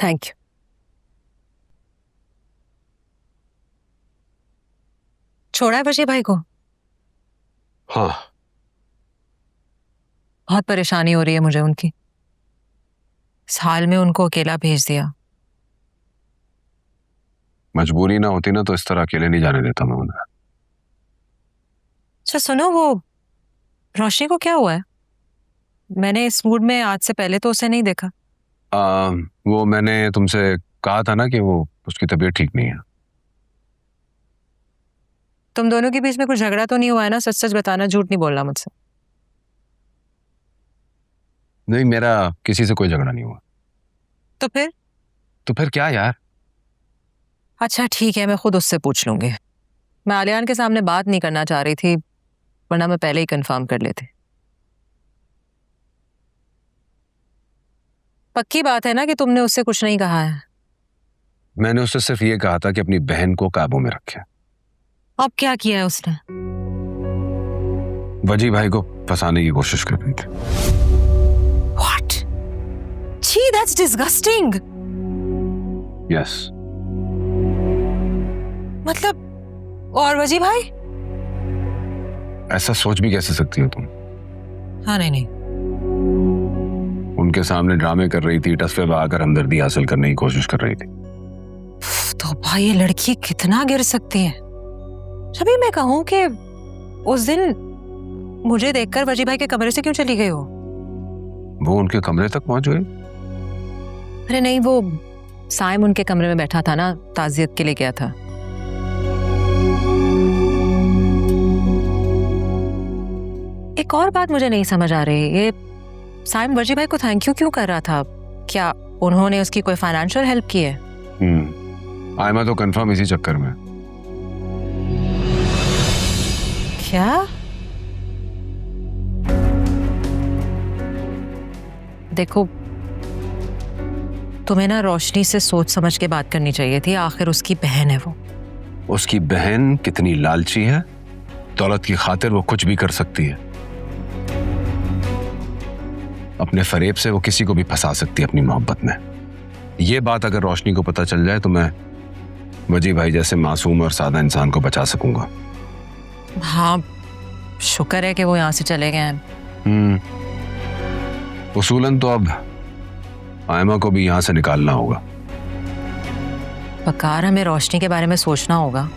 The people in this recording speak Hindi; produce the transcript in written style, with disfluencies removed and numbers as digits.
Thank you. छोड़ा है वजी भाई को? हाँ। बहुत परेशानी हो रही है मुझे उनकी। इस हाल में उनको अकेला भेज दिया। मजबूरी ना होती ना तो इस तरह अकेले नहीं जाने देता मैं उन्हें। अच्छा सुनो, वो रोशनी को क्या हुआ है? मैंने इस मूड में आज से पहले तो उसे नहीं देखा। वो मैंने तुमसे कहा था ना कि वो उसकी तबीयत ठीक नहीं है। तुम दोनों के बीच में कुछ झगड़ा तो नहीं हुआ है ना? सच सच बताना, झूठ नहीं बोलना मुझसे। नहीं, मेरा किसी से कोई झगड़ा नहीं हुआ। तो फिर क्या यार? अच्छा ठीक है, मैं खुद उससे पूछ लूंगी। मैं आलियान के सामने बात नहीं करना चाह रही थी, वरना मैं पहले ही कंफर्म कर लेती। पक्की बात है ना कि तुमने उससे कुछ नहीं कहा है? मैंने उससे सिर्फ ये कहा था कि अपनी बहन को काबू में रखे। अब क्या किया है उसने? वजी भाई को फंसाने की कोशिश कर रही थी। What? Gee, that's disgusting. Yes. मतलब, और वजी भाई? ऐसा सोच भी कैसे सकती हो तुम? हाँ नहीं। उनके सामने ड्रामे कर रही थी, टसवे बहाकर हमदर्दी हासिल करने की कोशिश कर रही थी। तो भाई ये लड़की कितना गिर सकती है। अभी मैं कहूं कि उस दिन मुझे देखकर वजी भाई के कमरे से क्यों चली गई हो? वो उनके कमरे तक पहुंच गई? अरे नहीं, वो साइम उनके कमरे में बैठा था ना, ताजियत के लिए गया था। एक और बात मुझे नहीं समझ आ रही, ये साइम वजी भाई को थैंक यू क्यों कर रहा था? क्या उन्होंने उसकी कोई फाइनेंशियल हेल्प की है? आयमा तो कंफर्म इसी चक्कर में। क्या? देखो, तुम्हें ना रोशनी से सोच समझ के बात करनी चाहिए थी। आखिर उसकी बहन है वो। उसकी बहन कितनी लालची है, दौलत की खातिर वो कुछ भी कर सकती है। अपने फरेब से वो किसी को भी फंसा सकती है अपनी मोहब्बत में। ये बात अगर रोशनी को पता चल जाए तो मैं वजी भाई जैसे मासूम और सादा इंसान को बचा सकूंगा। हाँ, शुक्र है कि वो यहाँ से चले गए हैं। उसूलन तो अब आयमा को भी यहाँ से निकालना होगा। पक्कार हमें रोशनी के बारे में सोचना होगा।